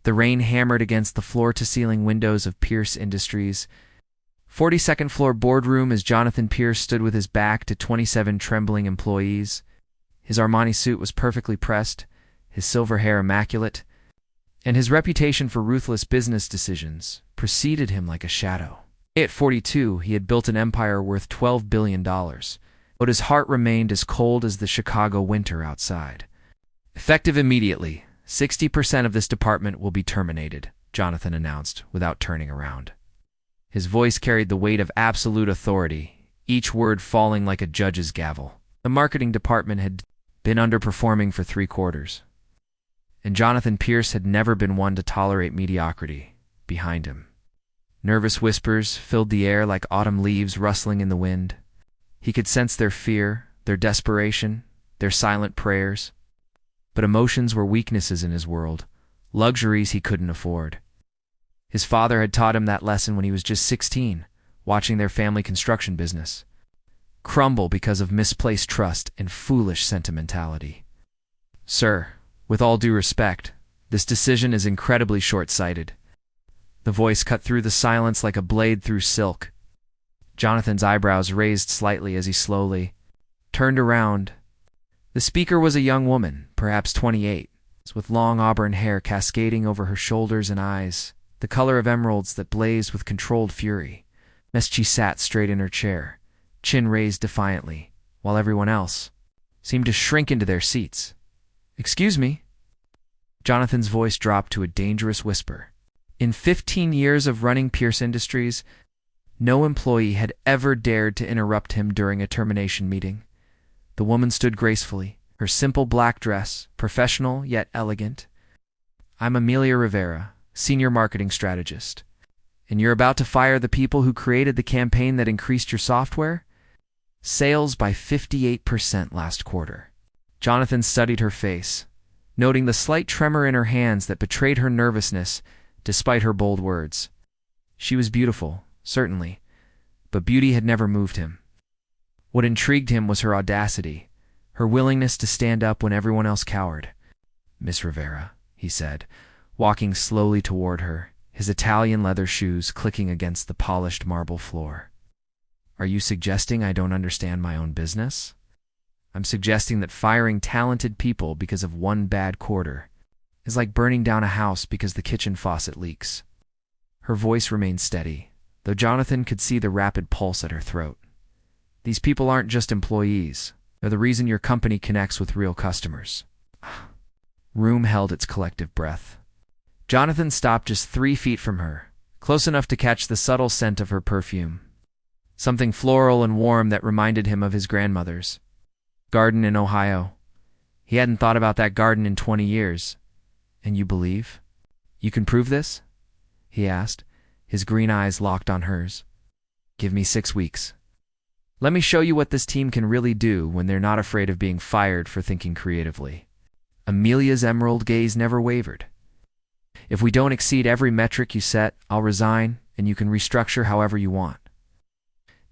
The rain hammered against the floor-to-ceiling windows of Pierce Industries' 42nd floor boardroom as Jonathan Pierce stood with his back to 27 trembling employees. His Armani suit was perfectly pressed, his silver hair immaculate, and his reputation for ruthless business decisions preceded him like a shadow. At 42, he had built an empire worth $12 billion, but his heart remained as cold as the Chicago winter outside. Effective immediately, 60% of this department will be terminated, Jonathan announced without turning around. His voice carried the weight of absolute authority, each word falling like a judge's gavel. The marketing department had been underperforming for 3 quarters, and Jonathan Pierce had never been one to tolerate mediocrity. Behind him, nervous whispers filled the air like autumn leaves rustling in the wind. He could sense their fear, their desperation, their silent prayers. But emotions were weaknesses in his world, luxuries he couldn't afford. His father had taught him that lesson when he was just 16, watching their family construction business crumble because of misplaced trust and foolish sentimentality. "Sir, with all due respect, this decision is incredibly short-sighted." The voice cut through the silence like a blade through silk. Jonathan's eyebrows raised slightly as he slowly turned around. The speaker was a young woman, perhaps 28, with long auburn hair cascading over her shoulders and eyes, the color of emeralds that blazed with controlled fury. She sat straight in her chair, chin raised defiantly, while everyone else seemed to shrink into their seats. "Excuse me." Jonathan's voice dropped to a dangerous whisper. In 15 years of running Pierce Industries, no employee had ever dared to interrupt him during a termination meeting. The woman stood gracefully, her simple black dress, professional yet elegant. "I'm Amelia Rivera, Senior Marketing Strategist. And you're about to fire the people who created the campaign that increased your software sales by 58% last quarter." Jonathan studied her face, noting the slight tremor in her hands that betrayed her nervousness despite her bold words. She was beautiful, certainly, but beauty had never moved him. What intrigued him was her audacity, her willingness to stand up when everyone else cowered. "Miss Rivera," he said, walking slowly toward her, his Italian leather shoes clicking against the polished marble floor. "Are you suggesting I don't understand my own business? I'm suggesting that firing talented people because of one bad quarter is like burning down a house because the kitchen faucet leaks." Her voice remained steady, though Jonathan could see the rapid pulse at her throat. "These people aren't just employees. They're the reason your company connects with real customers." Room held its collective breath. Jonathan stopped just 3 feet from her, close enough to catch the subtle scent of her perfume. Something floral and warm that reminded him of his grandmother's garden in Ohio. He hadn't thought about that garden in 20 years. "And you believe? You can prove this?" he asked, his green eyes locked on hers. "Give me 6 weeks. Let me show you what this team can really do when they're not afraid of being fired for thinking creatively." Amelia's emerald gaze never wavered. "If we don't exceed every metric you set, I'll resign, and you can restructure however you want."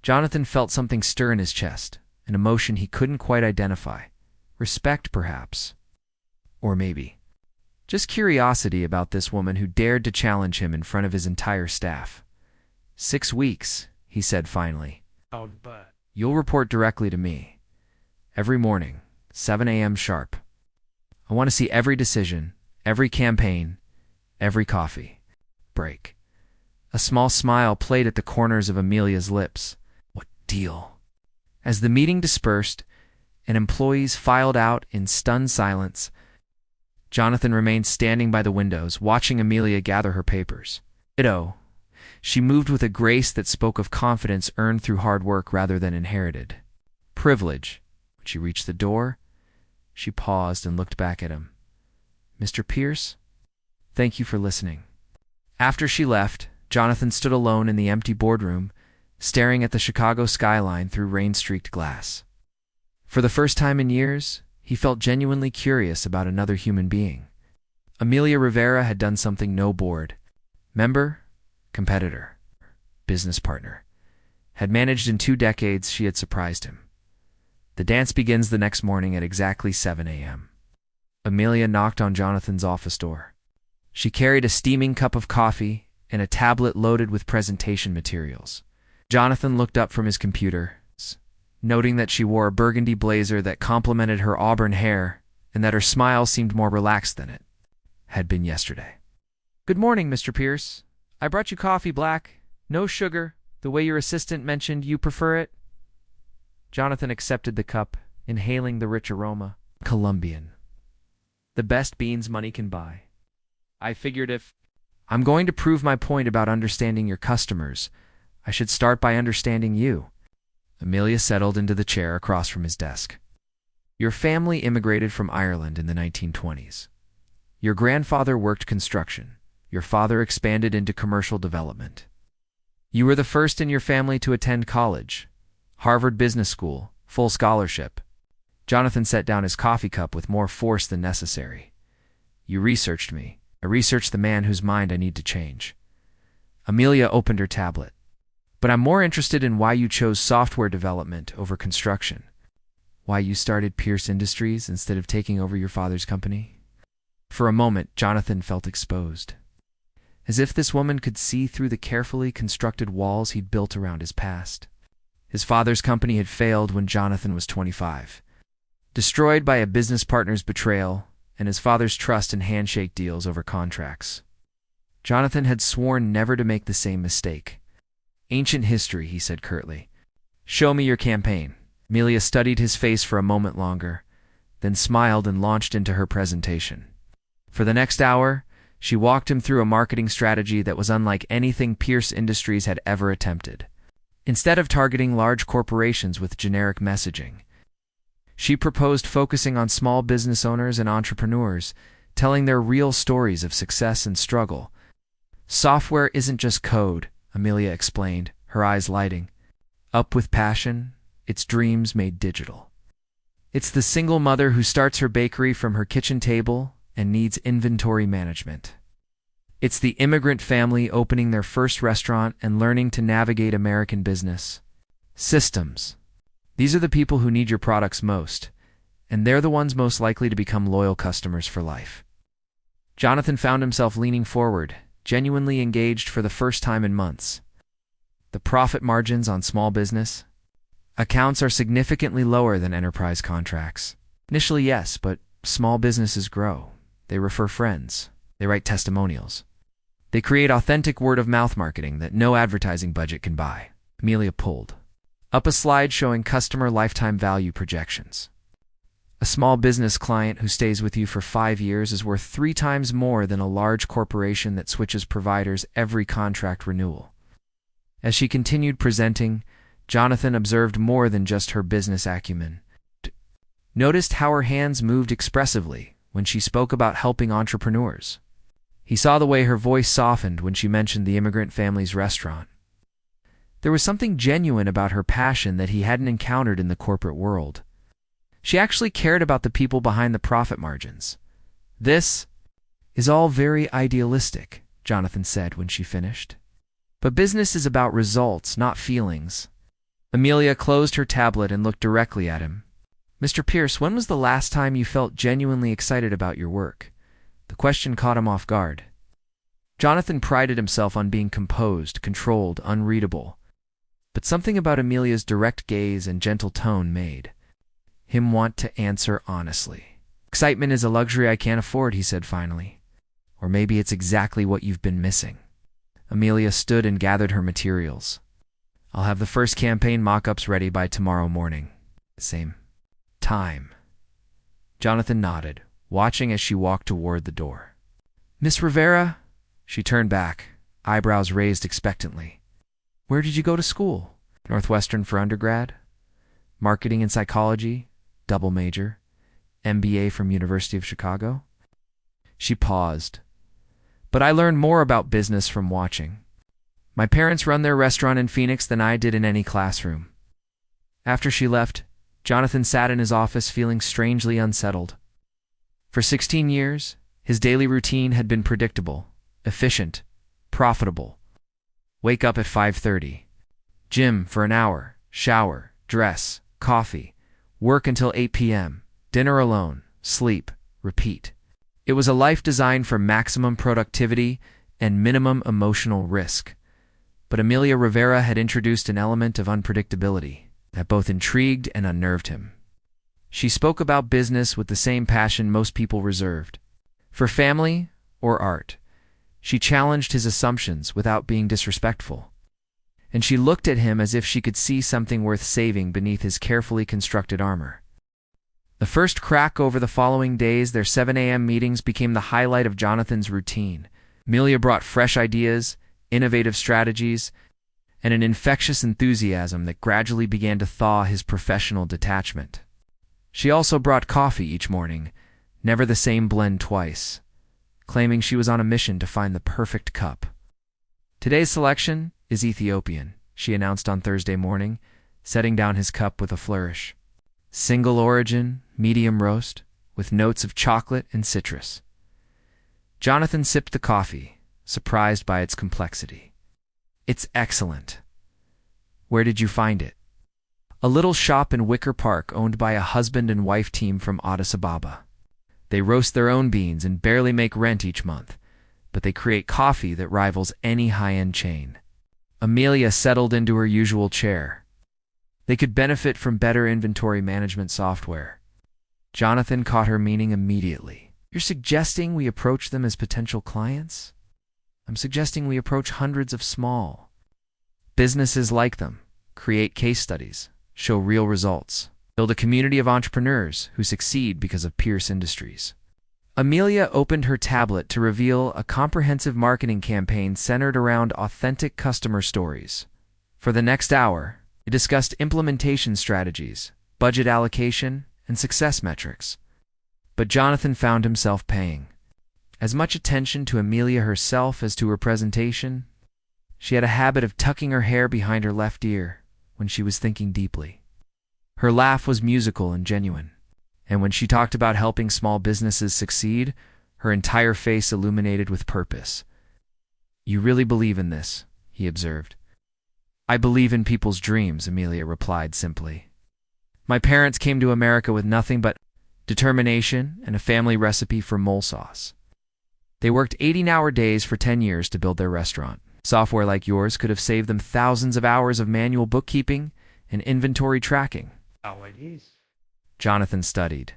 Jonathan felt something stir in his chest, an emotion he couldn't quite identify. Respect, perhaps. Or maybe just curiosity about this woman who dared to challenge him in front of his entire staff. 6 weeks, he said finally. But "You'll report directly to me. Every morning, 7 a.m. sharp. I want to see every decision, every campaign, every coffee break." A small smile played at the corners of Amelia's lips. What deal? As the meeting dispersed and employees filed out in stunned silence, Jonathan remained standing by the windows, watching Amelia gather her papers. She moved with a grace that spoke of confidence earned through hard work rather than inherited. Privilege. When she reached the door, she paused and looked back at him. "Mr. Pierce, thank you for listening." After she left, Jonathan stood alone in the empty boardroom, staring at the Chicago skyline through rain-streaked glass. For the first time in years, he felt genuinely curious about another human being. Amelia Rivera had done something no board member, competitor, business partner had managed in 2 decades. She had surprised him. The dance begins the next morning at exactly 7 a.m. Amelia knocked on Jonathan's office door. She carried a steaming cup of coffee and a tablet loaded with presentation materials. Jonathan looked up from his computer, noting that she wore a burgundy blazer that complemented her auburn hair and that her smile seemed more relaxed than it had been yesterday. "Good morning, Mr. Pierce. I brought you coffee black, no sugar, the way your assistant mentioned you prefer it." Jonathan accepted the cup, inhaling the rich aroma. Colombian. The best beans money can buy. I figured if I'm going to prove my point about understanding your customers, I should start by understanding you. Amelia settled into the chair across from his desk. Your family immigrated from Ireland in the 1920s. Your grandfather worked construction. Your father expanded into commercial development. You were the first in your family to attend college. Harvard Business School, full scholarship. Jonathan set down his coffee cup with more force than necessary. You researched me. I researched the man whose mind I need to change. Amelia opened her tablet. But I'm more interested in why you chose software development over construction. Why you started Pierce Industries instead of taking over your father's company. For a moment, Jonathan felt exposed. As if this woman could see through the carefully constructed walls he'd built around his past. His father's company had failed when Jonathan was 25. Destroyed by a business partner's betrayal and his father's trust in handshake deals over contracts. Jonathan had sworn never to make the same mistake. "Ancient history," he said curtly. "Show me your campaign." Amelia studied his face for a moment longer, then smiled and launched into her presentation. For the next hour, she walked him through a marketing strategy that was unlike anything Pierce Industries had ever attempted. Instead of targeting large corporations with generic messaging, she proposed focusing on small business owners and entrepreneurs, telling their real stories of success and struggle. "Software isn't just code," Amelia explained, her eyes lighting. "Up with passion, it's dreams made digital. It's the single mother who starts her bakery from her kitchen table and needs inventory management. It's the immigrant family opening their first restaurant and learning to navigate American business. Systems. These are the people who need your products most, and they're the ones most likely to become loyal customers for life." Jonathan found himself leaning forward, genuinely engaged for the first time in months. The profit margins on small business accounts are significantly lower than enterprise contracts. Initially, yes, but small businesses grow. They refer friends. They write testimonials. They create authentic word-of-mouth marketing that no advertising budget can buy. Amelia pulled up a slide showing customer lifetime value projections. A small business client who stays with you for 5 years is worth 3 times more than a large corporation that switches providers every contract renewal. As she continued presenting, Jonathan observed more than just her business acumen. Noticed how her hands moved expressively when she spoke about helping entrepreneurs. He saw the way her voice softened when she mentioned the immigrant family's restaurant. There was something genuine about her passion that he hadn't encountered in the corporate world. She actually cared about the people behind the profit margins. "This is all very idealistic," Jonathan said when she finished. "But business is about results, not feelings." Amelia closed her tablet and looked directly at him. "Mr. Pierce, when was the last time you felt genuinely excited about your work?" The question caught him off guard. Jonathan prided himself on being composed, controlled, unreadable. But something about Amelia's direct gaze and gentle tone made him want to answer honestly. "Excitement is a luxury I can't afford," he said finally. "Or maybe it's exactly what you've been missing." Amelia stood and gathered her materials. "I'll have the first campaign mock-ups ready by tomorrow morning. Same time." Jonathan nodded, watching as she walked toward the door. "Miss Rivera?" She turned back, eyebrows raised expectantly. "Where did you go to school?" "Northwestern for undergrad. Marketing and psychology, double major. MBA from University of Chicago." She paused. "But I learned more about business from watching. My parents run their restaurant in Phoenix than I did in any classroom." After she left, Jonathan sat in his office feeling strangely unsettled. For 16 years, his daily routine had been predictable, efficient, profitable. Wake up at 5:30. Gym for an hour, shower, dress, coffee, work until 8 p.m., dinner alone, sleep, repeat. It was a life designed for maximum productivity and minimum emotional risk. But Amelia Rivera had introduced an element of unpredictability that both intrigued and unnerved him. She spoke about business with the same passion most people reserved for family or art. She challenged his assumptions without being disrespectful. And she looked at him as if she could see something worth saving beneath his carefully constructed armor. The first crack over the following days, their 7 a.m. meetings became the highlight of Jonathan's routine. Amelia brought fresh ideas, innovative strategies, and an infectious enthusiasm that gradually began to thaw his professional detachment. She also brought coffee each morning, never the same blend twice, claiming she was on a mission to find the perfect cup. "Today's selection is Ethiopian," she announced on Thursday morning, setting down his cup with a flourish. "Single origin, medium roast, with notes of chocolate and citrus." Jonathan sipped the coffee, surprised by its complexity. "It's excellent. Where did you find it?" "A little shop in Wicker Park owned by a husband and wife team from Addis Ababa. They roast their own beans and barely make rent each month, but they create coffee that rivals any high-end chain." Amelia settled into her usual chair. They could benefit from better inventory management software. Jonathan caught her meaning immediately. "You're suggesting we approach them as potential clients?" "I'm suggesting we approach hundreds of small businesses like them, create case studies, show real results, build a community of entrepreneurs who succeed because of Pierce Industries." Amelia opened her tablet to reveal a comprehensive marketing campaign centered around authentic customer stories. For the next hour, it discussed implementation strategies, budget allocation, and success metrics. But Jonathan found himself paying as much attention to Amelia herself as to her presentation. She had a habit of tucking her hair behind her left ear when she was thinking deeply. Her laugh was musical and genuine, and when she talked about helping small businesses succeed, her entire face illuminated with purpose. "You really believe in this," he observed. "I believe in people's dreams," Amelia replied simply. "My parents came to America with nothing but determination and a family recipe for mole sauce. They worked 18-hour days for 10 years to build their restaurant. Software like yours could have saved them thousands of hours of manual bookkeeping and inventory tracking." Jonathan studied,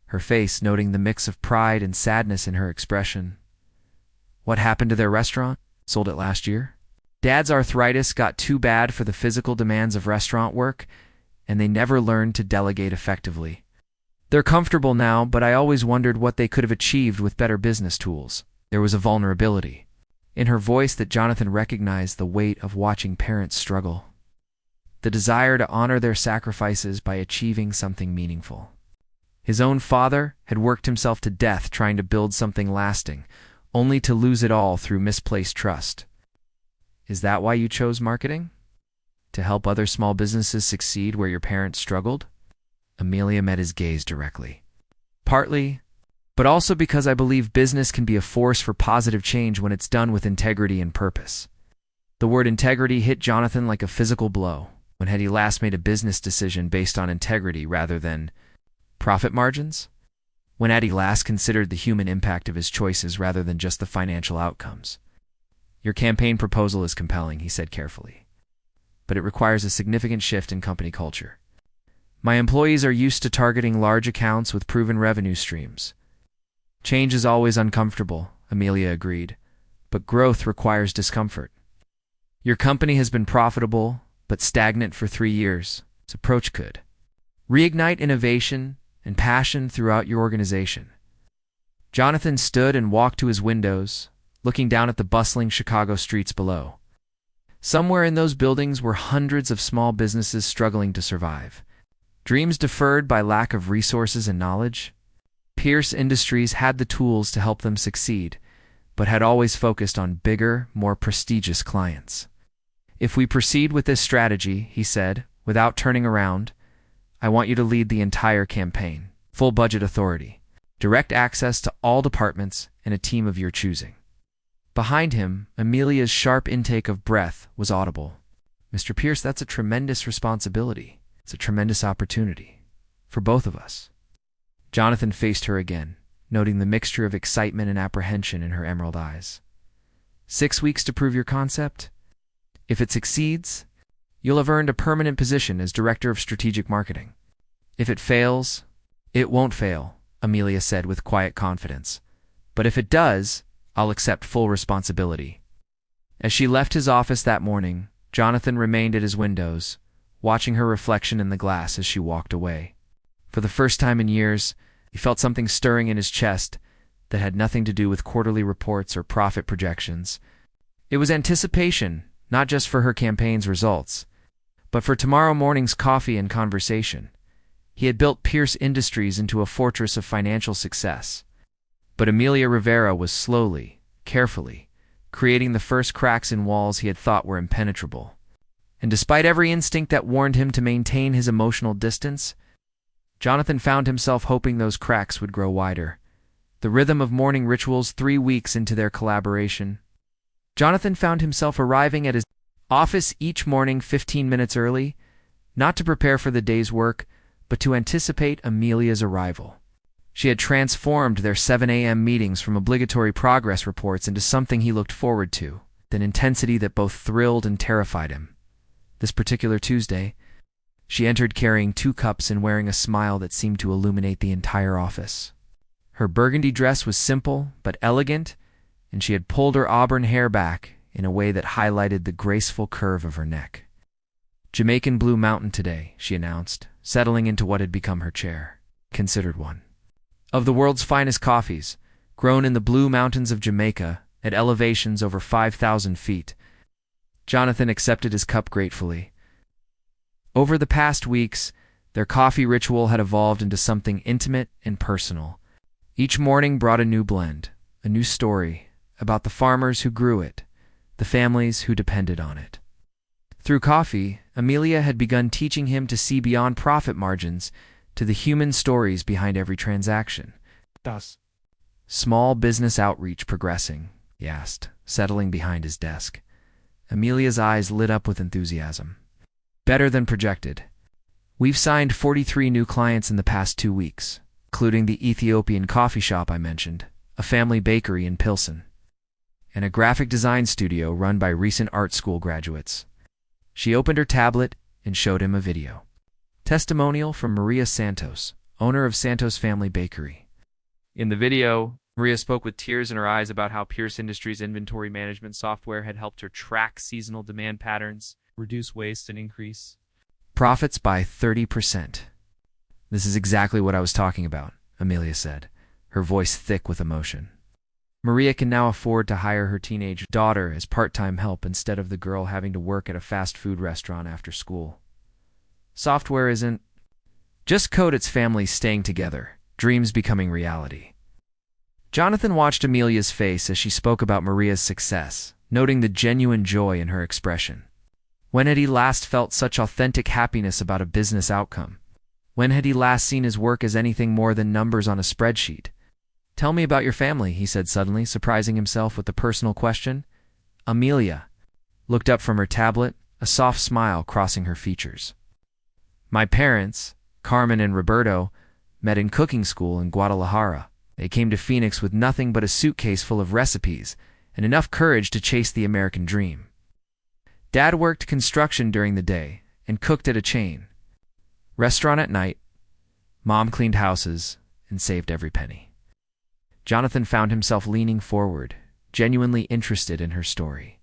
her face noting the mix of pride and sadness in her expression. "What happened to their restaurant? Sold it last year?" "Dad's arthritis got too bad for the physical demands of restaurant work, and they never learned to delegate effectively. They're comfortable now, but I always wondered what they could have achieved with better business tools." There was a vulnerability in her voice that Jonathan recognized the weight of watching parents struggle. The desire to honor their sacrifices by achieving something meaningful. His own father had worked himself to death trying to build something lasting, only to lose it all through misplaced trust. "Is that why you chose marketing? To help other small businesses succeed where your parents struggled?" Amelia met his gaze directly. "Partly, but also because I believe business can be a force for positive change when it's done with integrity and purpose." The word integrity hit Jonathan like a physical blow. When had he last made a business decision based on integrity rather than profit margins? When had he last considered the human impact of his choices rather than just the financial outcomes? "Your campaign proposal is compelling," he said carefully, "but it requires a significant shift in company culture. My employees are used to targeting large accounts with proven revenue streams." "Change is always uncomfortable," Amelia agreed, "but growth requires discomfort. Your company has been profitable but stagnant for 3 years. This approach could reignite innovation and passion throughout your organization." Jonathan stood and walked to his windows, looking down at the bustling Chicago streets below. Somewhere in those buildings were hundreds of small businesses struggling to survive. Dreams deferred by lack of resources and knowledge. Pierce Industries had the tools to help them succeed, but had always focused on bigger, more prestigious clients. "If we proceed with this strategy," he said, without turning around, "I want you to lead the entire campaign. Full budget authority, direct access to all departments, and a team of your choosing." Behind him, Amelia's sharp intake of breath was audible. "Mr. Pierce, that's a tremendous responsibility. It's a tremendous opportunity. For both of us." Jonathan faced her again, noting the mixture of excitement and apprehension in her emerald eyes. 6 weeks to prove your concept? If it succeeds, you'll have earned a permanent position as Director of Strategic Marketing. If it fails, it won't fail, Amelia said with quiet confidence. But if it does, I'll accept full responsibility. As she left his office that morning, Jonathan remained at his windows, watching her reflection in the glass as she walked away. For the first time in years, he felt something stirring in his chest that had nothing to do with quarterly reports or profit projections. It was anticipation, not just for her campaign's results, but for tomorrow morning's coffee and conversation. He had built Pierce Industries into a fortress of financial success. But Amelia Rivera was slowly, carefully, creating the first cracks in walls he had thought were impenetrable. And despite every instinct that warned him to maintain his emotional distance, Jonathan found himself hoping those cracks would grow wider. The rhythm of morning rituals 3 weeks into their collaboration. Jonathan found himself arriving at his office each morning 15 minutes early, not to prepare for the day's work, but to anticipate Amelia's arrival. She had transformed their 7 a.m. meetings from obligatory progress reports into something he looked forward to, an intensity that both thrilled and terrified him. This particular Tuesday, she entered carrying 2 cups and wearing a smile that seemed to illuminate the entire office. Her burgundy dress was simple but elegant, and she had pulled her auburn hair back in a way that highlighted the graceful curve of her neck. Jamaican Blue Mountain today, she announced, settling into what had become her chair. Considered one of the world's finest coffees, grown in the Blue Mountains of Jamaica at elevations over 5,000 feet. Jonathan accepted his cup gratefully. Over the past weeks, their coffee ritual had evolved into something intimate and personal. Each morning brought a new blend, a new story about the farmers who grew it, the families who depended on it. Through coffee, Amelia had begun teaching him to see beyond profit margins to the human stories behind every transaction. Thus, Small business outreach progressing, he asked, settling behind his desk. Amelia's eyes lit up with enthusiasm. Better than projected. We've signed 43 new clients in the past 2 weeks, including the Ethiopian coffee shop I mentioned, a family bakery in Pilsen, and a graphic design studio run by recent art school graduates. She opened her tablet and showed him a video. Testimonial from Maria Santos, owner of Santos Family Bakery. In the video, Maria spoke with tears in her eyes about how Pierce Industries' inventory management software had helped her track seasonal demand patterns, reduce waste, and increase profits by 30%. This is exactly what I was talking about, Amelia said, her voice thick with emotion. Maria can now afford to hire her teenage daughter as part-time help instead of the girl having to work at a fast food restaurant after school. Software isn't just code, it's families staying together, dreams becoming reality. Jonathan watched Amelia's face as she spoke about Maria's success, noting the genuine joy in her expression. When had he last felt such authentic happiness about a business outcome? When had he last seen his work as anything more than numbers on a spreadsheet? Tell me about your family, he said suddenly, surprising himself with the personal question. Amelia looked up from her tablet, a soft smile crossing her features. My parents, Carmen and Roberto, met in cooking school in Guadalajara. They came to Phoenix with nothing but a suitcase full of recipes and enough courage to chase the American dream. Dad worked construction during the day and cooked at a chain restaurant at night. Mom cleaned houses and saved every penny. Jonathan found himself leaning forward, genuinely interested in her story.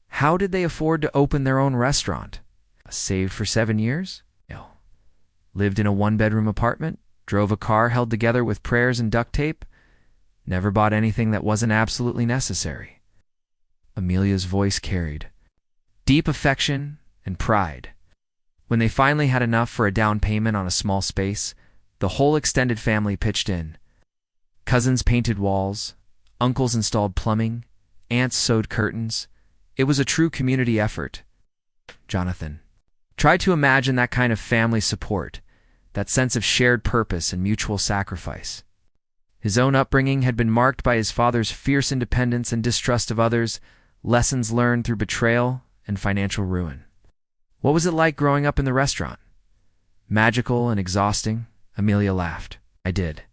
How did they afford to open their own restaurant? Saved for 7 years? No. Lived in a 1-bedroom apartment? Drove a car held together with prayers and duct tape? Never bought anything that wasn't absolutely necessary. Amelia's voice carried deep affection and pride. When they finally had enough for a down payment on a small space, the whole extended family pitched in. Cousins painted walls, uncles installed plumbing, aunts sewed curtains. It was a true community effort. Jonathan tried to imagine that kind of family support, that sense of shared purpose and mutual sacrifice. His own upbringing had been marked by his father's fierce independence and distrust of others, lessons learned through betrayal and financial ruin. What was it like growing up in the restaurant? Magical and exhausting, Amelia laughed. I did.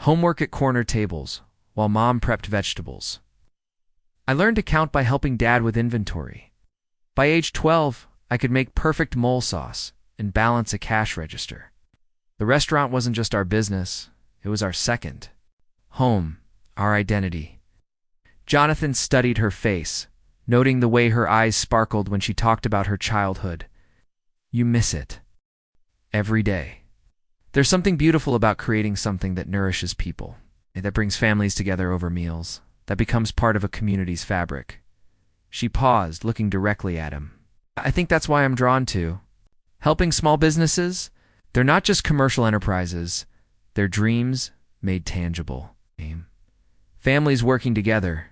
Homework at corner tables, while Mom prepped vegetables. I learned to count by helping Dad with inventory. By age 12, I could make perfect mole sauce and balance a cash register. The restaurant wasn't just our business, it was our second home, our identity. Jonathan studied her face, noting the way her eyes sparkled when she talked about her childhood. You miss it. Every day. There's something beautiful about creating something that nourishes people, that brings families together over meals, that becomes part of a community's fabric. She paused, looking directly at him. I think that's why I'm drawn to helping small businesses. They're not just commercial enterprises, they're dreams made tangible. Families working together,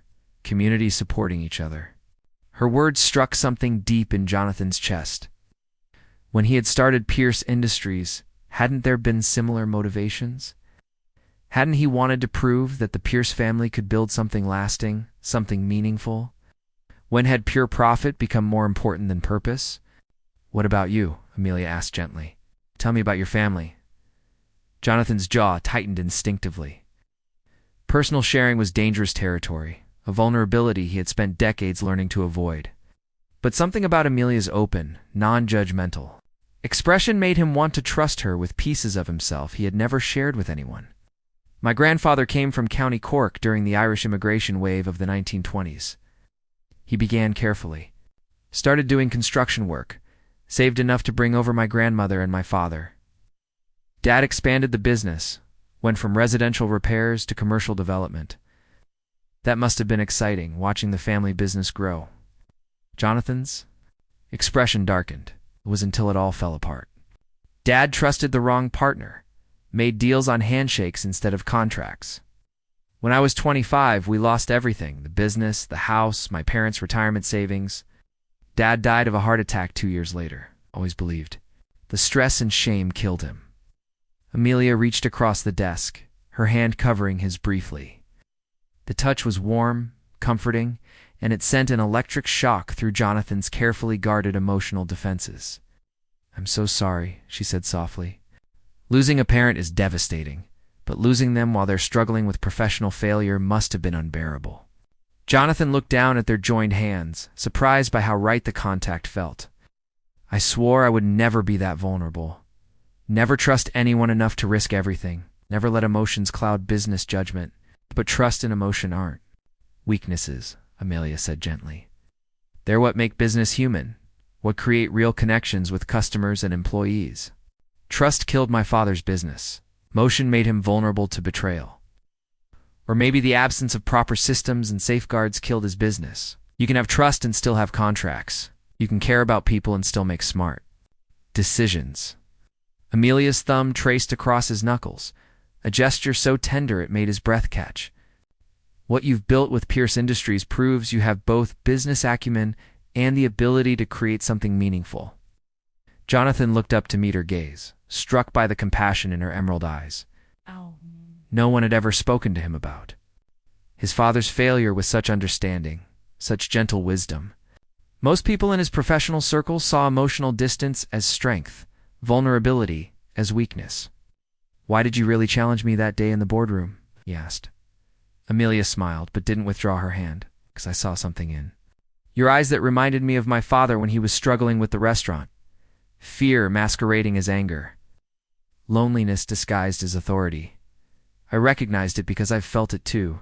communities supporting each other. Her words struck something deep in Jonathan's chest. When he had started Pierce Industries, hadn't there been similar motivations? Hadn't he wanted to prove that the Pierce family could build something lasting, something meaningful? When had pure profit become more important than purpose? What about you? Amelia asked gently. Tell me about your family. Jonathan's jaw tightened instinctively. Personal sharing was dangerous territory, a vulnerability he had spent decades learning to avoid. But something about Amelia's open, non-judgmental expression made him want to trust her with pieces of himself he had never shared with anyone. My grandfather came from County Cork during the Irish immigration wave of the 1920s. He began carefully. Started doing construction work, saved enough to bring over my grandmother and my father. Dad expanded the business, went from residential repairs to commercial development. That must have been exciting, watching the family business grow. Jonathan's expression darkened. It was until it all fell apart. Dad trusted the wrong partner, made deals on handshakes instead of contracts. When I was 25, we lost everything, the business, the house, my parents' retirement savings. Dad died of a heart attack 2 years later, always believed. The stress and shame killed him. Amelia reached across the desk, her hand covering his briefly. The touch was warm, comforting, and it sent an electric shock through Jonathan's carefully guarded emotional defenses. I'm so sorry, she said softly. Losing a parent is devastating, but losing them while they're struggling with professional failure must have been unbearable. Jonathan looked down at their joined hands, surprised by how right the contact felt. I swore I would never be that vulnerable. Never trust anyone enough to risk everything. Never let emotions cloud business judgment. But trust and emotion aren't weaknesses, Amelia said gently. They're what make business human, what create real connections with customers and employees. Trust killed my father's business. Emotion made him vulnerable to betrayal. Or maybe the absence of proper systems and safeguards killed his business. You can have trust and still have contracts. You can care about people and still make smart decisions. Amelia's thumb traced across his knuckles, a gesture so tender it made his breath catch. What you've built with Pierce Industries proves you have both business acumen and the ability to create something meaningful. Jonathan looked up to meet her gaze, struck by the compassion in her emerald eyes. No one had ever spoken to him about his father's failure with such understanding, such gentle wisdom. Most people in his professional circle saw emotional distance as strength, vulnerability as weakness. Why did you really challenge me that day in the boardroom? He asked. Amelia smiled, but didn't withdraw her hand, because I saw something in your eyes that reminded me of my father when he was struggling with the restaurant. Fear masquerading as anger. Loneliness disguised as authority. I recognized it because I've felt it too.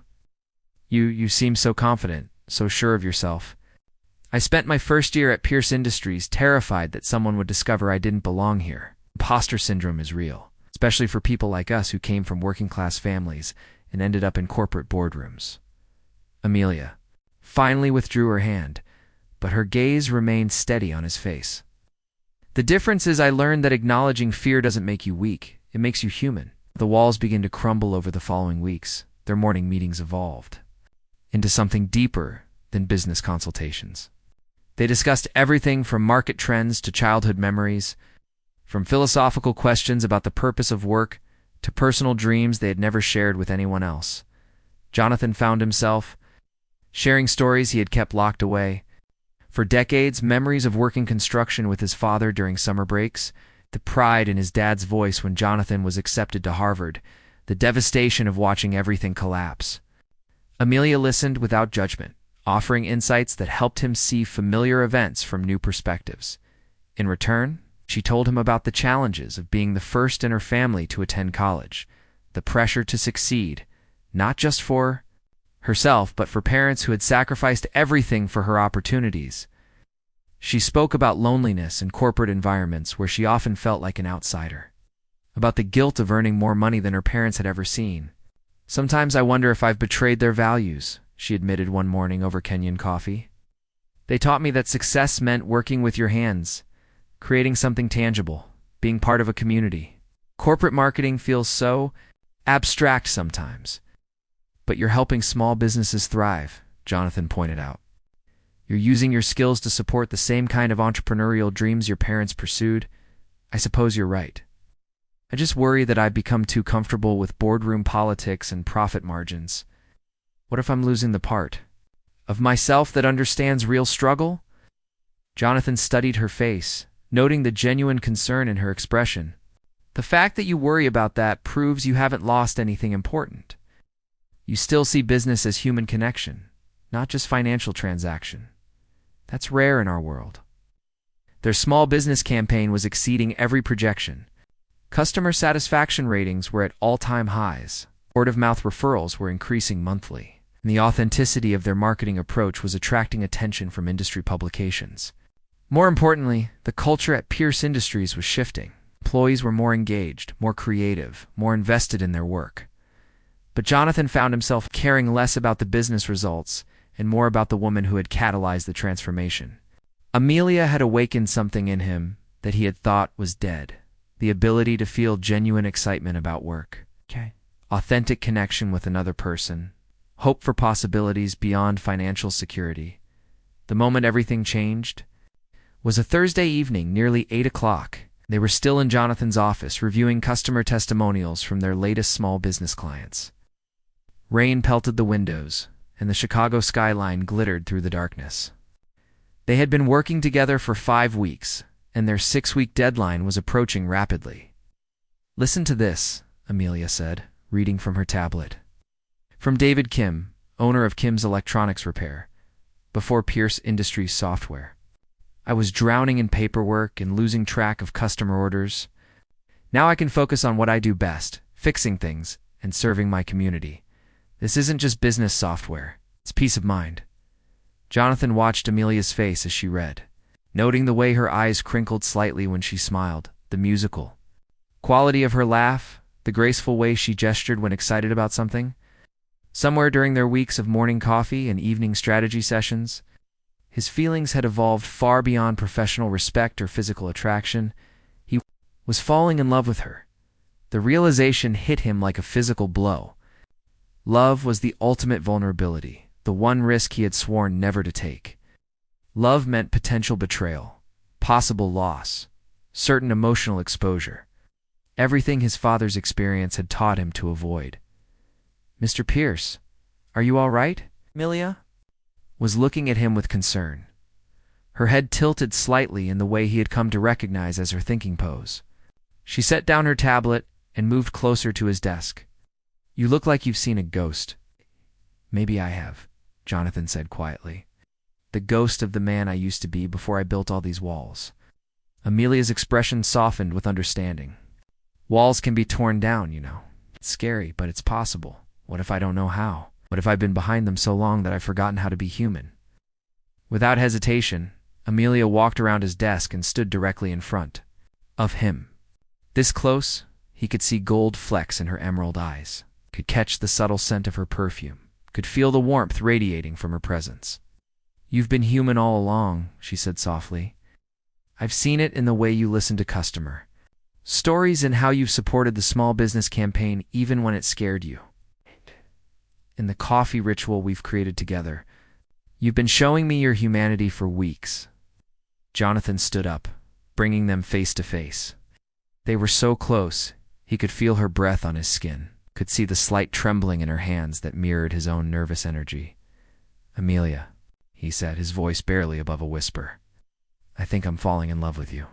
You seem so confident, so sure of yourself. I spent my first year at Pierce Industries terrified that someone would discover I didn't belong here. Imposter syndrome is real, especially for people like us who came from working-class families and ended up in corporate boardrooms. Amelia finally withdrew her hand, but her gaze remained steady on his face. The difference is I learned that acknowledging fear doesn't make you weak, it makes you human. The walls began to crumble over the following weeks. Their morning meetings evolved into something deeper than business consultations. They discussed everything from market trends to childhood memories, from philosophical questions about the purpose of work to personal dreams they had never shared with anyone else. Jonathan found himself sharing stories he had kept locked away. For decades, memories of working construction with his father during summer breaks, the pride in his dad's voice when Jonathan was accepted to Harvard, the devastation of watching everything collapse. Amelia listened without judgment, offering insights that helped him see familiar events from new perspectives. In return, she told him about the challenges of being the first in her family to attend college, the pressure to succeed, not just for herself, but for parents who had sacrificed everything for her opportunities. She spoke about loneliness in corporate environments where she often felt like an outsider, about the guilt of earning more money than her parents had ever seen. "Sometimes I wonder if I've betrayed their values," she admitted one morning over Kenyan coffee. "They taught me that success meant working with your hands, creating something tangible, being part of a community. Corporate marketing feels so abstract sometimes. But you're helping small businesses thrive," Jonathan pointed out. "You're using your skills to support the same kind of entrepreneurial dreams your parents pursued. I suppose you're right. I just worry that I've become too comfortable with boardroom politics and profit margins. What if I'm losing the part of myself that understands real struggle?" Jonathan studied her face, noting the genuine concern in her expression. "The fact that you worry about that proves you haven't lost anything important. You still see business as human connection, not just financial transaction. That's rare in our world." Their small business campaign was exceeding every projection. Customer satisfaction ratings were at all-time highs. Word-of-mouth referrals were increasing monthly, and the authenticity of their marketing approach was attracting attention from industry publications. More importantly, the culture at Pierce Industries was shifting. Employees were more engaged, more creative, more invested in their work. But Jonathan found himself caring less about the business results and more about the woman who had catalyzed the transformation. Amelia had awakened something in him that he had thought was dead: the ability to feel genuine excitement about work, authentic connection with another person, hope for possibilities beyond financial security. The moment everything changed was a Thursday evening, nearly 8 o'clock. They were still in Jonathan's office, reviewing customer testimonials from their latest small business clients. Rain pelted the windows, and the Chicago skyline glittered through the darkness. They had been working together for 5 weeks, and their 6-week deadline was approaching rapidly. "Listen to this," Amelia said, reading from her tablet. "From David Kim, owner of Kim's Electronics Repair, before Pierce Industries Software. I was drowning in paperwork and losing track of customer orders. Now I can focus on what I do best, fixing things and serving my community. This isn't just business software, it's peace of mind." Jonathan watched Amelia's face as she read, noting the way her eyes crinkled slightly when she smiled, the musical quality of her laugh, the graceful way she gestured when excited about something. Somewhere during their weeks of morning coffee and evening strategy sessions, his feelings had evolved far beyond professional respect or physical attraction. He was falling in love with her. The realization hit him like a physical blow. Love was the ultimate vulnerability, the one risk he had sworn never to take. Love meant potential betrayal, possible loss, certain emotional exposure. Everything his father's experience had taught him to avoid. "Mr. Pierce, are you all right?" Amelia was looking at him with concern. Her head tilted slightly in the way he had come to recognize as her thinking pose. She set down her tablet and moved closer to his desk. "You look like you've seen a ghost." "Maybe I have," Jonathan said quietly. "The ghost of the man I used to be before I built all these walls." Amelia's expression softened with understanding. "Walls can be torn down, you know. It's scary, but it's possible. What if I don't know how? What if I've been behind them so long that I've forgotten how to be human?" Without hesitation, Amelia walked around his desk and stood directly in front of him. This close, he could see gold flecks in her emerald eyes, could catch the subtle scent of her perfume, could feel the warmth radiating from her presence. "You've been human all along," she said softly. "I've seen it in the way you listen to customer stories and how you've supported the small business campaign even when it scared you. In the coffee ritual we've created together. You've been showing me your humanity for weeks." Jonathan stood up, bringing them face to face. They were so close, he could feel her breath on his skin, could see the slight trembling in her hands that mirrored his own nervous energy. "Amelia," he said, his voice barely above a whisper, "I think I'm falling in love with you."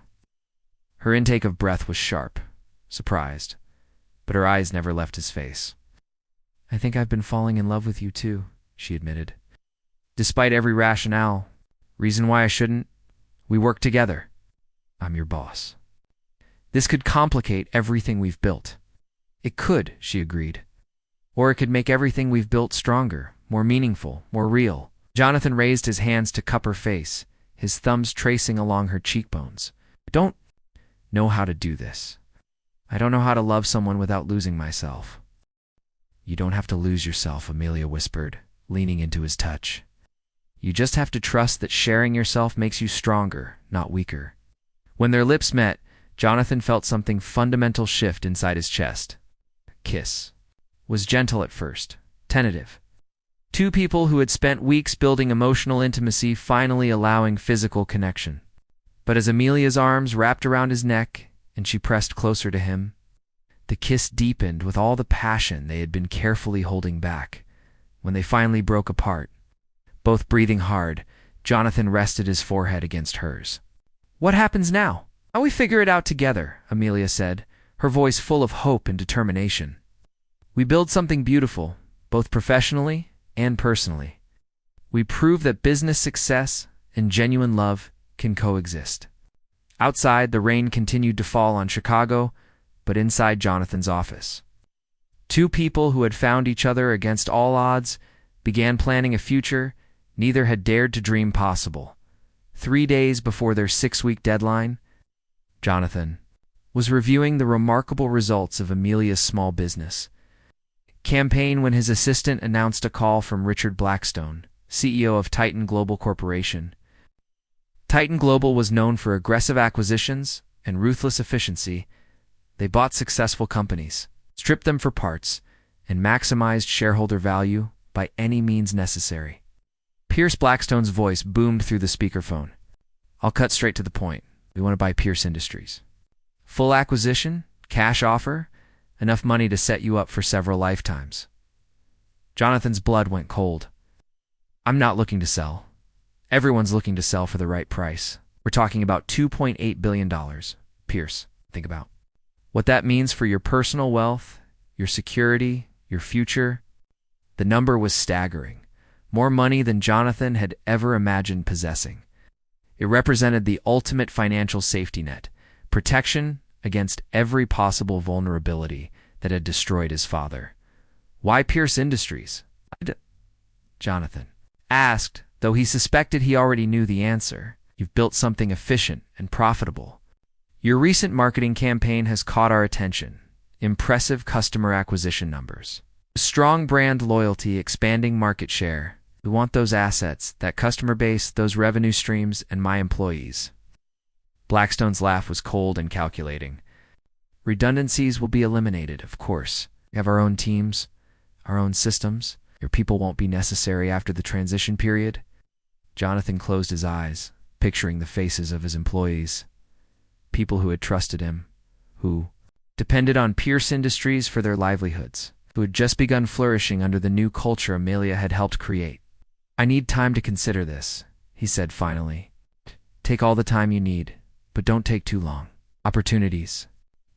Her intake of breath was sharp, surprised. but her eyes never left his face. "I think I've been falling in love with you too," she admitted. "Despite every rationale, reason why I shouldn't, we work together. I'm your boss. This could complicate everything we've built." "It could," she agreed. "Or it could make everything we've built stronger, more meaningful, more real." Jonathan raised his hands to cup her face, his thumbs tracing along her cheekbones. "I don't know how to do this. I don't know how to love someone without losing myself." "You don't have to lose yourself," Amelia whispered, leaning into his touch. "You just have to trust that sharing yourself makes you stronger, not weaker." When their lips met, Jonathan felt something fundamental shift inside his chest. Kiss was gentle at first, tentative. Two people who had spent weeks building emotional intimacy finally allowing physical connection. But as Amelia's arms wrapped around his neck and she pressed closer to him, the kiss deepened with all the passion they had been carefully holding back. When they finally broke apart, both breathing hard, Jonathan rested his forehead against hers. "What happens now?" "How we figure it out together," Amelia said, her voice full of hope and determination. "We build something beautiful, both professionally and personally. We prove that business success and genuine love can coexist." Outside, the rain continued to fall on Chicago, but inside Jonathan's office, two people who had found each other against all odds began planning a future neither had dared to dream possible. 3 days before their 6-week deadline, Jonathan was reviewing the remarkable results of Amelia's small business campaign when his assistant announced a call from Richard Blackstone, CEO of Titan Global Corporation. Titan Global was known for aggressive acquisitions and ruthless efficiency. They bought successful companies, stripped them for parts, and maximized shareholder value by any means necessary. Pierce Blackstone's voice boomed through the speakerphone. "I'll cut straight to the point. We want to buy Pierce Industries. Full acquisition, cash offer, enough money to set you up for several lifetimes." Jonathan's blood went cold. "I'm not looking to sell. Everyone's looking to sell for the right price. We're talking about $2.8 billion. Pierce, think about what that means for your personal wealth, your security, your future." The number was staggering. More money than Jonathan had ever imagined possessing. It represented the ultimate financial safety net, protection against every possible vulnerability that had destroyed his father. "Why Pierce Industries?" Jonathan asked, though he suspected he already knew the answer. "You've built something efficient and profitable. Your recent marketing campaign has caught our attention. Impressive customer acquisition numbers. Strong brand loyalty, expanding market share. We want those assets, that customer base, those revenue streams, and my employees." Blackstone's laugh was cold and calculating. "Redundancies will be eliminated, of course. We have our own teams, our own systems. Your people won't be necessary after the transition period." Jonathan closed his eyes, picturing the faces of his employees. People who had trusted him, who depended on Pierce Industries for their livelihoods, who had just begun flourishing under the new culture Amelia had helped create. "I need time to consider this," he said finally. "Take all the time you need, but don't take too long. Opportunities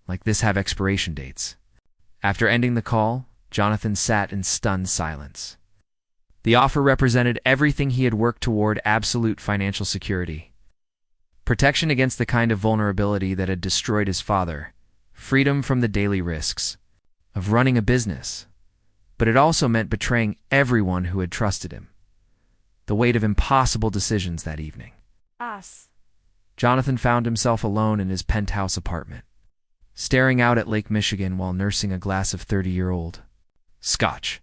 like this have expiration dates." After ending the call, Jonathan sat in stunned silence. The offer represented everything he had worked toward: absolute financial security, protection against the kind of vulnerability that had destroyed his father, freedom from the daily risks of running a business. But it also meant betraying everyone who had trusted him. The weight of impossible decisions that evening. Jonathan found himself alone in his penthouse apartment, staring out at Lake Michigan while nursing a glass of 30-year-old Scotch.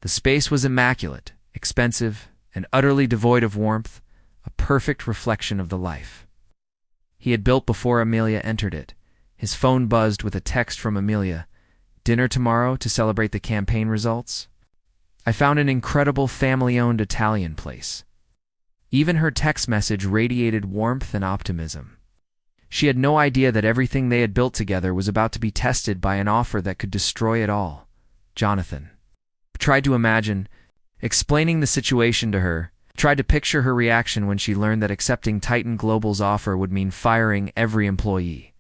The space was immaculate, expensive, and utterly devoid of warmth, a perfect reflection of the life he had built before Amelia entered it. His phone buzzed with a text from Amelia. "Dinner tomorrow to celebrate the campaign results? I found an incredible family-owned Italian place." Even her text message radiated warmth and optimism. She had no idea that everything they had built together was about to be tested by an offer that could destroy it all. Jonathan tried to imagine explaining the situation to her, tried to picture her reaction when she learned that accepting Titan Global's offer would mean firing every employee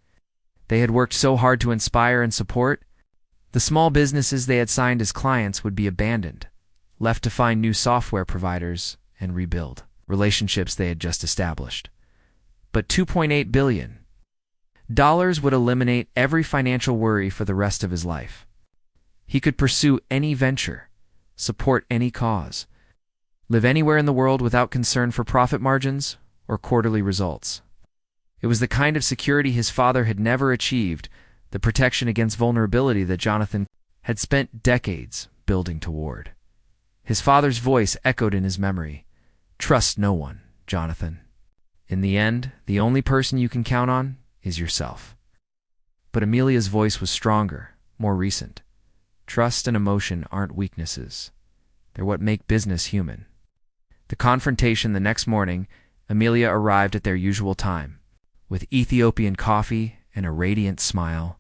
they had worked so hard to inspire and support. The small businesses they had signed as clients would be abandoned, left to find new software providers and rebuild relationships they had just established. But $2.8 billion would eliminate every financial worry for the rest of his life. He could pursue any venture, support any cause, live anywhere in the world without concern for profit margins or quarterly results. It was the kind of security his father had never achieved, the protection against vulnerability that Jonathan had spent decades building toward. His father's voice echoed in his memory. Trust no one, Jonathan. In the end, the only person you can count on is yourself. But Amelia's voice was stronger, more recent. Trust and emotion aren't weaknesses. They're what make business human. The confrontation the next morning, Amelia arrived at their usual time, with Ethiopian coffee and a radiant smile.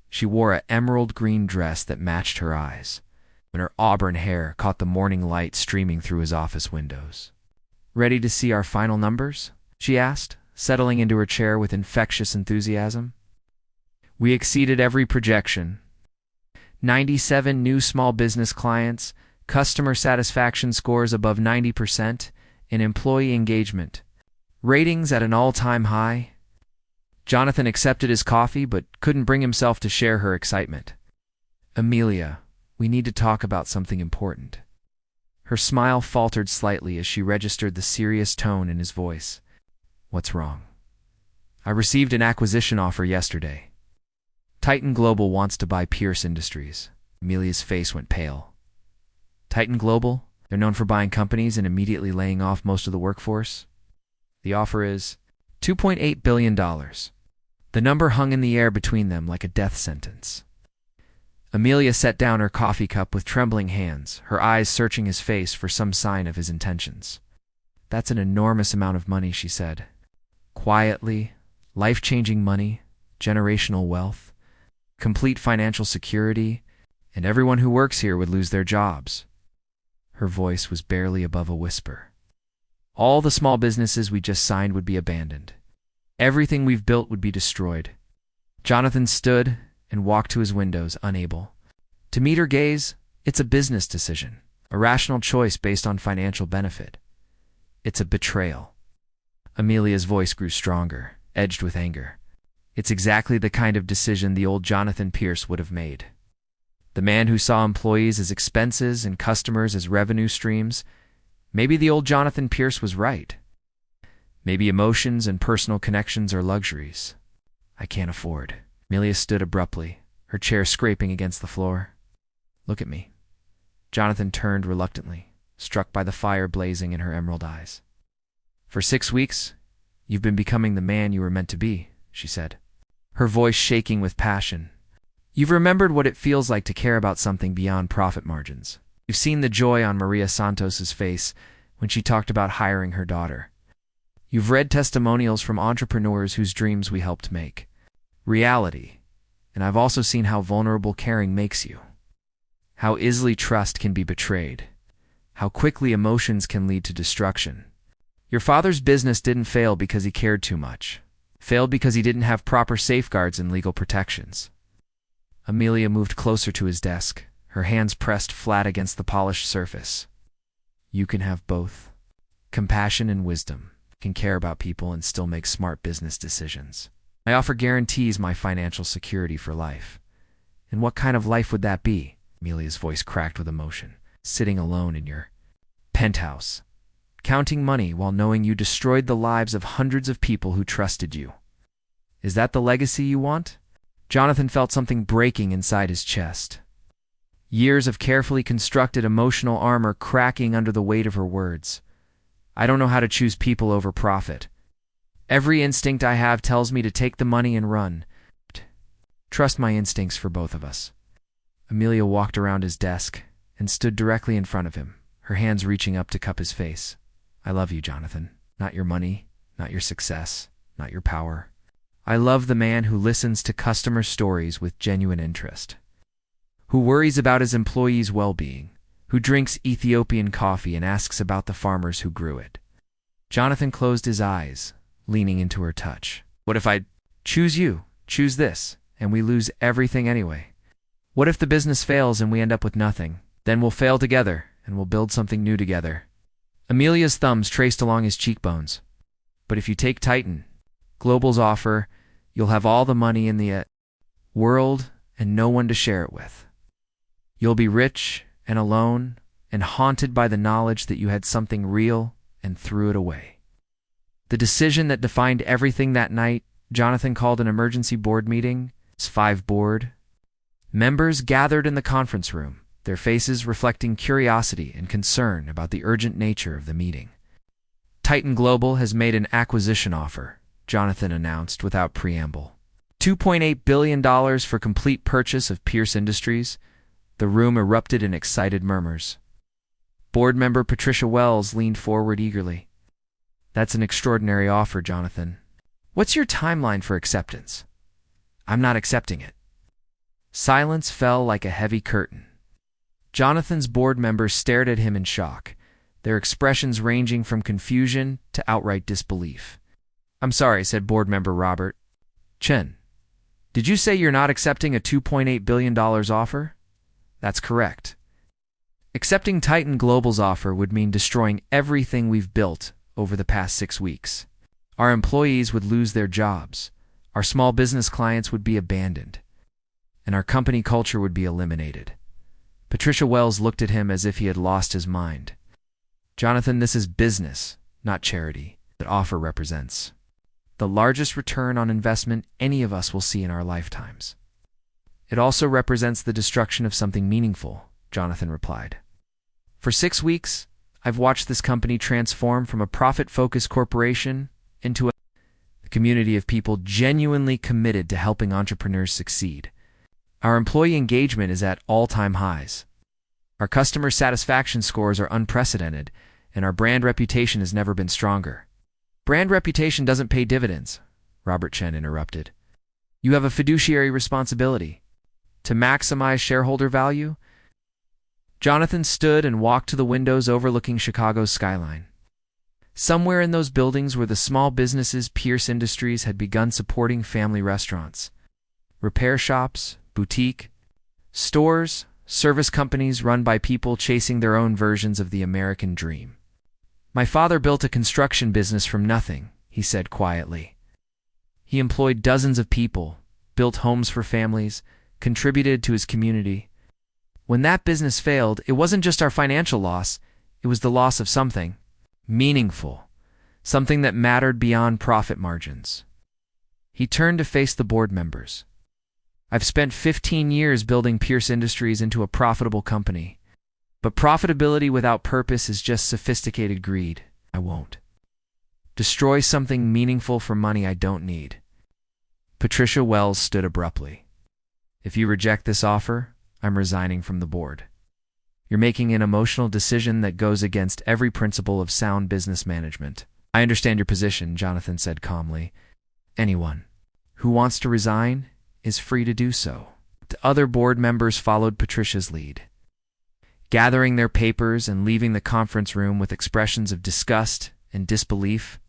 She wore an emerald green dress that matched her eyes, and her auburn hair caught the morning light streaming through his office windows. Ready to see our final numbers? She asked, settling into her chair with infectious enthusiasm. We exceeded every projection. 97 new small business clients, customer satisfaction scores above 90%, and employee engagement. Ratings at an all-time high. Jonathan accepted his coffee but couldn't bring himself to share her excitement. Amelia, we need to talk about something important. Her smile faltered slightly as she registered the serious tone in his voice. What's wrong? I received an acquisition offer yesterday. Titan Global wants to buy Pierce Industries. Amelia's face went pale. Titan Global? They're known for buying companies and immediately laying off most of the workforce. The offer is $2.8 billion. The number hung in the air between them like a death sentence. Amelia set down her coffee cup with trembling hands, her eyes searching his face for some sign of his intentions. That's an enormous amount of money, she said. Quietly, life-changing money, generational wealth, complete financial security, and everyone who works here would lose their jobs. Her voice was barely above a whisper. All the small businesses we just signed would be abandoned. Everything we've built would be destroyed. Jonathan stood and walked to his windows, unable to meet her gaze. It's a business decision, a rational choice based on financial benefit. It's a betrayal. Amelia's voice grew stronger, edged with anger. It's exactly the kind of decision the old Jonathan Pierce would have made. The man who saw employees as expenses and customers as revenue streams. Maybe the old Jonathan Pierce was right. Maybe emotions and personal connections are luxuries I can't afford. Amelia stood abruptly, her chair scraping against the floor. Look at me. Jonathan turned reluctantly, struck by the fire blazing in her emerald eyes. For 6 weeks, you've been becoming the man you were meant to be, she said, her voice shaking with passion. You've remembered what it feels like to care about something beyond profit margins. You've seen the joy on Maria Santos's face when she talked about hiring her daughter. You've read testimonials from entrepreneurs whose dreams we helped make reality, and I've also seen how vulnerable caring makes you. How easily trust can be betrayed. How quickly emotions can lead to destruction. Your father's business didn't fail because he cared too much. Failed because he didn't have proper safeguards and legal protections. Amelia moved closer to his desk, her hands pressed flat against the polished surface. You can have both. Compassion and wisdom. Can care about people and still make smart business decisions. I offer guarantees my financial security for life. And what kind of life would that be? Amelia's voice cracked with emotion. Sitting alone in your penthouse, counting money while knowing you destroyed the lives of hundreds of people who trusted you. Is that the legacy you want? Jonathan felt something breaking inside his chest. Years of carefully constructed emotional armor cracking under the weight of her words. I don't know how to choose people over profit. Every instinct I have tells me to take the money and run. Trust my instincts for both of us. Amelia walked around his desk and stood directly in front of him, her hands reaching up to cup his face. I love you, Jonathan. Not your money, not your success, not your power. I love the man who listens to customer stories with genuine interest, who worries about his employees' well-being, who drinks Ethiopian coffee and asks about the farmers who grew it. Jonathan closed his eyes, leaning into her touch. What if I choose you, choose this, and we lose everything anyway? What if the business fails and we end up with nothing? Then we'll fail together, and we'll build something new together. Amelia's thumbs traced along his cheekbones. But if you take Titan Global's offer, you'll have all the money in the world and no one to share it with. You'll be rich and alone and haunted by the knowledge that you had something real and threw it away. The decision that defined everything that night, Jonathan called an emergency board meeting. 5 board members gathered in the conference room, their faces reflecting curiosity and concern about the urgent nature of the meeting. Titan Global has made an acquisition offer, Jonathan announced without preamble. $2.8 billion for complete purchase of Pierce Industries. The room erupted in excited murmurs. Board member Patricia Wells leaned forward eagerly. That's an extraordinary offer, Jonathan. What's your timeline for acceptance? I'm not accepting it. Silence fell like a heavy curtain. Jonathan's board members stared at him in shock, their expressions ranging from confusion to outright disbelief. I'm sorry, said board member Robert Chen. Did you say you're not accepting a $2.8 billion offer? That's correct. Accepting Titan Global's offer would mean destroying everything we've built over the past 6 weeks. Our employees would lose their jobs, our small business clients would be abandoned, and our company culture would be eliminated. Patricia Wells looked at him as if he had lost his mind. Jonathan, this is business, not charity. That offer represents the largest return on investment any of us will see in our lifetimes. It also represents the destruction of something meaningful, Jonathan replied. For 6 weeks, I've watched this company transform from a profit-focused corporation into a community of people genuinely committed to helping entrepreneurs succeed. Our employee engagement is at all-time highs. Our customer satisfaction scores are unprecedented, and our brand reputation has never been stronger. Brand reputation doesn't pay dividends, Robert Chen interrupted. You have a fiduciary responsibility to maximize shareholder value. Jonathan stood and walked to the windows overlooking Chicago's skyline. Somewhere in those buildings were the small businesses Pierce Industries had begun supporting: family restaurants, repair shops, boutique stores, service companies run by people chasing their own versions of the American dream. My father built a construction business from nothing, he said quietly. He employed dozens of people, built homes for families, contributed to his community. When that business failed, it wasn't just our financial loss, it was the loss of something meaningful, something that mattered beyond profit margins. He turned to face the board members. I've spent 15 years building Pierce Industries into a profitable company. But profitability without purpose is just sophisticated greed. I won't destroy something meaningful for money I don't need. Patricia Wells stood abruptly. If you reject this offer, I'm resigning from the board. You're making an emotional decision that goes against every principle of sound business management. I understand your position, Jonathan said calmly. Anyone who wants to resign is free to do so. The other board members followed Patricia's lead, gathering their papers and leaving the conference room with expressions of disgust and disbelief.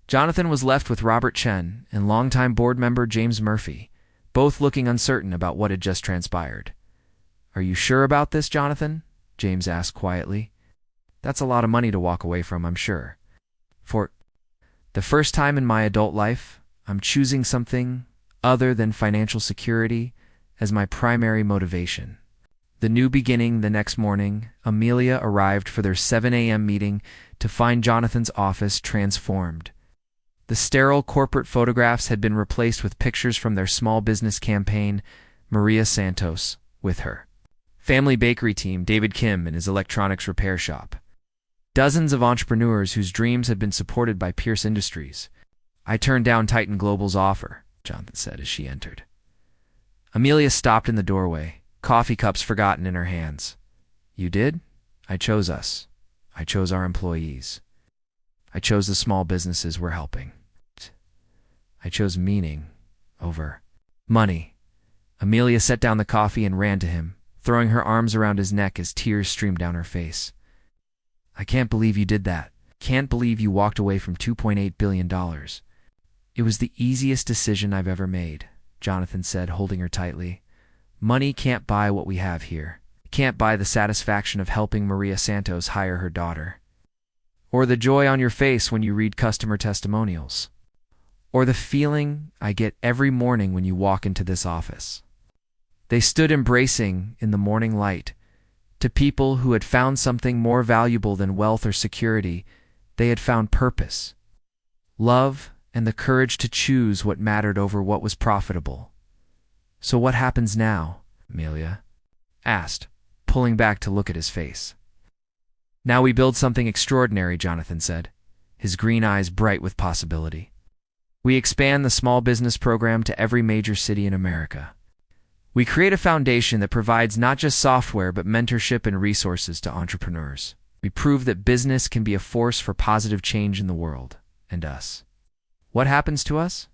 Jonathan was left with Robert Chen and longtime board member James Murphy, both looking uncertain about what had just transpired. Are you sure about this, Jonathan? James asked quietly. That's a lot of money to walk away from, I'm sure. For the first time in my adult life, I'm choosing something other than financial security as my primary motivation. The new beginning. The next morning, Amelia arrived for their 7 a.m. meeting to find Jonathan's office transformed. The sterile corporate photographs had been replaced with pictures from their small business campaign, Maria Santos, with her family bakery team, David Kim and his electronics repair shop. Dozens of entrepreneurs whose dreams had been supported by Pierce Industries. I turned down Titan Global's offer, Jonathan said as she entered. Amelia stopped in the doorway, coffee cups forgotten in her hands. You did? I chose us. I chose our employees. I chose the small businesses we're helping. I chose meaning over money. Amelia set down the coffee and ran to him, throwing her arms around his neck as tears streamed down her face. I can't believe you did that. Can't believe you walked away from $2.8 billion. It was the easiest decision I've ever made, Jonathan said, holding her tightly. Money can't buy what we have here. It can't buy the satisfaction of helping Maria Santos hire her daughter, or the joy on your face when you read customer testimonials, or the feeling I get every morning when you walk into this office." They stood embracing in the morning light. To people who had found something more valuable than wealth or security, they had found purpose, love, and the courage to choose what mattered over what was profitable. "So what happens now?" Amelia asked, pulling back to look at his face. "Now we build something extraordinary," Jonathan said, his green eyes bright with possibility. "We expand the small business program to every major city in America. We create a foundation that provides not just software but mentorship and resources to entrepreneurs. We prove that business can be a force for positive change in the world, and us. What happens to us?"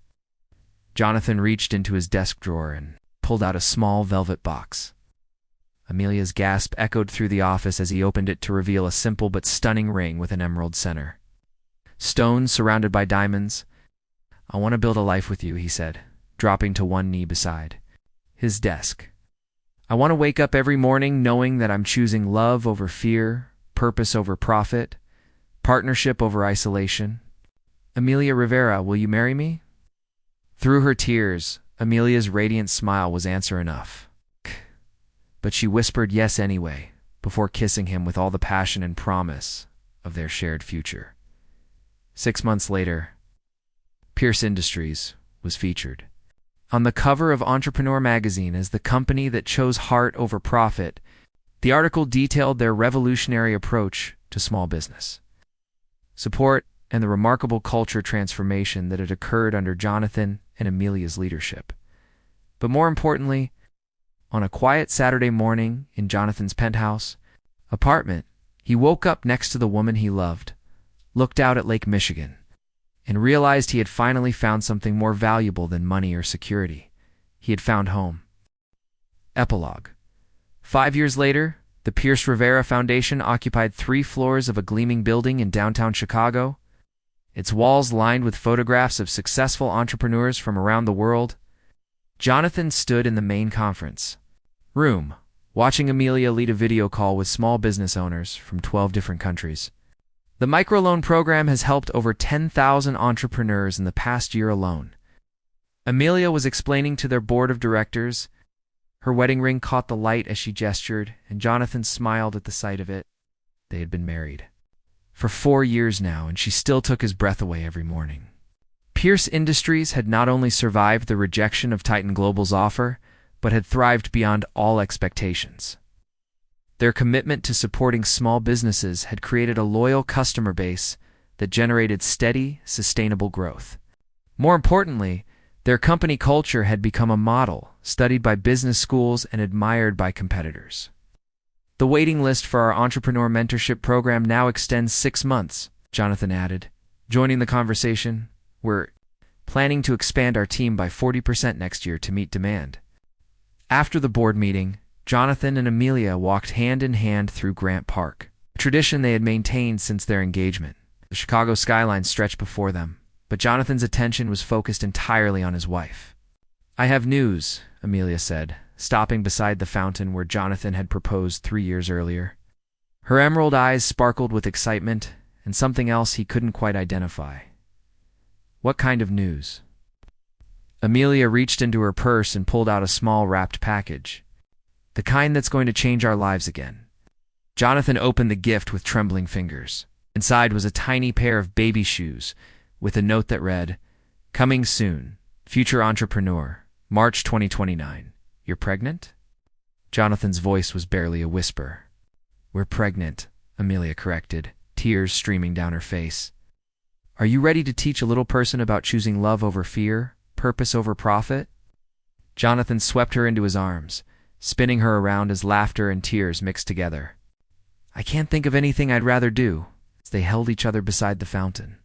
Jonathan reached into his desk drawer and pulled out a small velvet box. Amelia's gasp echoed through the office as he opened it to reveal a simple but stunning ring with an emerald center. Stones surrounded by diamonds. "I want to build a life with you," he said, dropping to one knee beside his desk. "I want to wake up every morning knowing that I'm choosing love over fear, purpose over profit, partnership over isolation. Amelia Rivera, will you marry me?" Through her tears, Amelia's radiant smile was answer enough. But she whispered yes anyway, before kissing him with all the passion and promise of their shared future. 6 months later, Pierce Industries was featured on the cover of Entrepreneur magazine as the company that chose heart over profit. The article detailed their revolutionary approach to small business support and the remarkable culture transformation that had occurred under Jonathan and Amelia's leadership. But more importantly, on a quiet Saturday morning in Jonathan's penthouse apartment, he woke up next to the woman he loved, looked out at Lake Michigan, and realized he had finally found something more valuable than money or security. He had found home. Epilogue. 5 years later, the Pierce Rivera Foundation occupied 3 floors of a gleaming building in downtown Chicago, its walls lined with photographs of successful entrepreneurs from around the world. Jonathan stood in the main conference room, watching Amelia lead a video call with small business owners from 12 different countries. The microloan program has helped over 10,000 entrepreneurs in the past year alone. Amelia was explaining to their board of directors. Her wedding ring caught the light as she gestured, and Jonathan smiled at the sight of it. They had been married for 4 years now, and she still took his breath away every morning. Pierce Industries had not only survived the rejection of Titan Global's offer, but had thrived beyond all expectations. Their commitment to supporting small businesses had created a loyal customer base that generated steady, sustainable growth. More importantly, their company culture had become a model, studied by business schools and admired by competitors. "The waiting list for our entrepreneur mentorship program now extends 6 months, Jonathan added, joining the conversation. "We're planning to expand our team by 40% next year to meet demand." After the board meeting, Jonathan and Amelia walked hand in hand through Grant Park, a tradition they had maintained since their engagement. The Chicago skyline stretched before them, but Jonathan's attention was focused entirely on his wife. "I have news," Amelia said, stopping beside the fountain where Jonathan had proposed 3 years earlier. Her emerald eyes sparkled with excitement and something else he couldn't quite identify. "What kind of news?" Amelia reached into her purse and pulled out a small wrapped package. "The kind that's going to change our lives again." Jonathan opened the gift with trembling fingers. Inside was a tiny pair of baby shoes with a note that read, "Coming soon, future entrepreneur, March 2029. You're pregnant?" Jonathan's voice was barely a whisper. "We're pregnant," Amelia corrected, tears streaming down her face. "Are you ready to teach a little person about choosing love over fear, purpose over profit?" Jonathan swept her into his arms, spinning her around as laughter and tears mixed together. "I can't think of anything I'd rather do," as they held each other beside the fountain.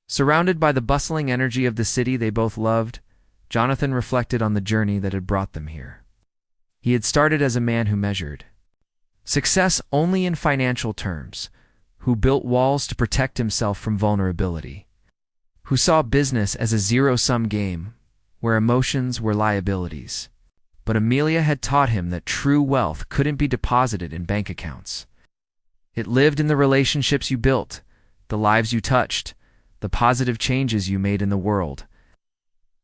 Surrounded by the bustling energy of the city they both loved, Jonathan reflected on the journey that had brought them here. He had started as a man who measured success only in financial terms, who built walls to protect himself from vulnerability, who saw business as a zero-sum game where emotions were liabilities. But Amelia had taught him that true wealth couldn't be deposited in bank accounts. It lived in the relationships you built, the lives you touched, the positive changes you made in the world.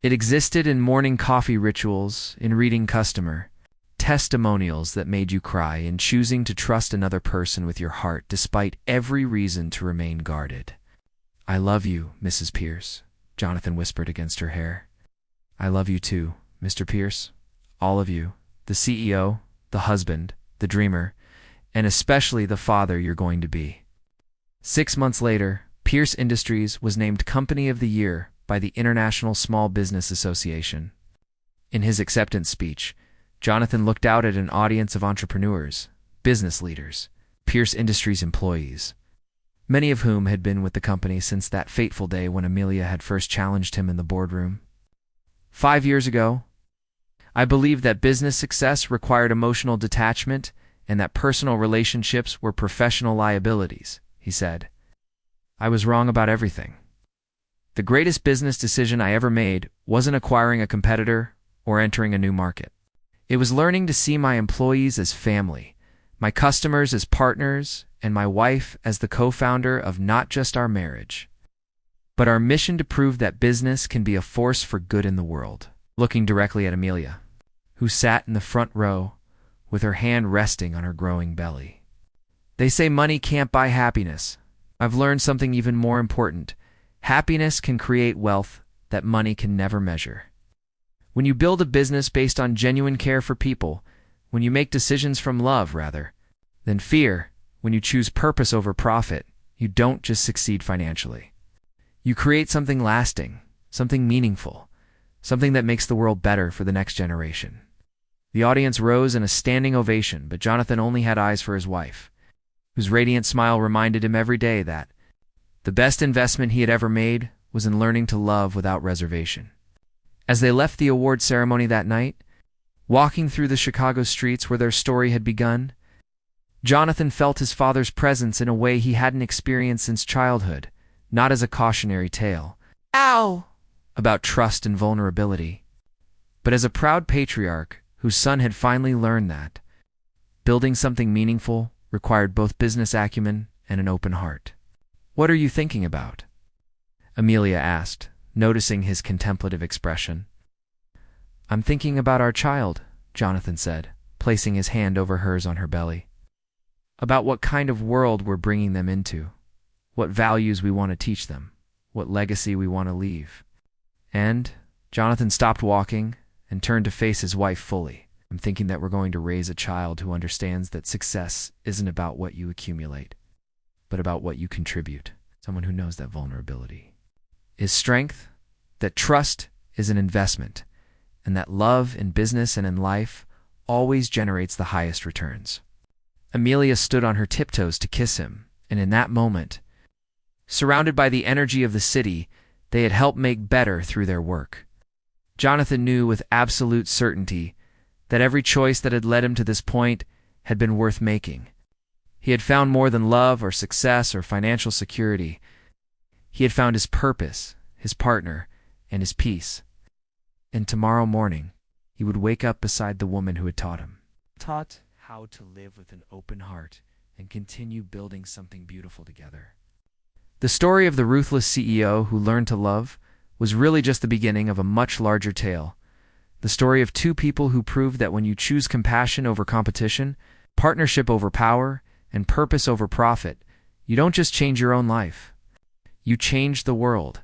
It existed in morning coffee rituals, in reading customer testimonials that made you cry, in choosing to trust another person with your heart despite every reason to remain guarded. "I love you, Mrs. Pierce," Jonathan whispered against her hair. "I love you too, Mr. Pierce. All of you, the CEO, the husband, the dreamer, and especially the father you're going to be." 6 months later, Pierce Industries was named Company of the Year by the International Small Business Association. In his acceptance speech, Jonathan looked out at an audience of entrepreneurs, business leaders, Pierce Industries employees, many of whom had been with the company since that fateful day when Amelia had first challenged him in the boardroom. 5 years ago, I believed that business success required emotional detachment and that personal relationships were professional liabilities, he said. I was wrong about everything. The greatest business decision I ever made wasn't acquiring a competitor or entering a new market. It was learning to see my employees as family, my customers as partners, and my wife as the co-founder of not just our marriage, but our mission to prove that business can be a force for good in the world. Looking directly at Amelia, who sat in the front row with her hand resting on her growing belly. "They say money can't buy happiness. I've learned something even more important. Happiness can create wealth that money can never measure. When you build a business based on genuine care for people, when you make decisions from love rather than fear, when you choose purpose over profit, you don't just succeed financially. You create something lasting, something meaningful, something that makes the world better for the next generation." The audience rose in a standing ovation, but Jonathan only had eyes for his wife, whose radiant smile reminded him every day that the best investment he had ever made was in learning to love without reservation. As they left the award ceremony that night, walking through the Chicago streets where their story had begun, Jonathan felt his father's presence in a way he hadn't experienced since childhood, not as a cautionary tale about trust and vulnerability, but as a proud patriarch whose son had finally learned that building something meaningful required both business acumen and an open heart. "What are you thinking about?" Amelia asked, noticing his contemplative expression. "I'm thinking about our child," Jonathan said, placing his hand over hers on her belly. "About what kind of world we're bringing them into, what values we want to teach them, what legacy we want to leave." And Jonathan stopped walking and turned to face his wife fully. "I'm thinking that we're going to raise a child who understands that success isn't about what you accumulate, but about what you contribute. Someone who knows that vulnerability is strength, that trust is an investment, and that love in business and in life always generates the highest returns." Amelia stood on her tiptoes to kiss him, and in that moment, surrounded by the energy of the city they had helped make better through their work, Jonathan knew with absolute certainty that every choice that had led him to this point had been worth making. He had found more than love or success or financial security. He had found his purpose, his partner, and his peace. And tomorrow morning, he would wake up beside the woman who had taught how to live with an open heart and continue building something beautiful together. The story of the ruthless CEO who learned to love was really just the beginning of a much larger tale. The story of two people who proved that when you choose compassion over competition, partnership over power, and purpose over profit, you don't just change your own life. You change the world.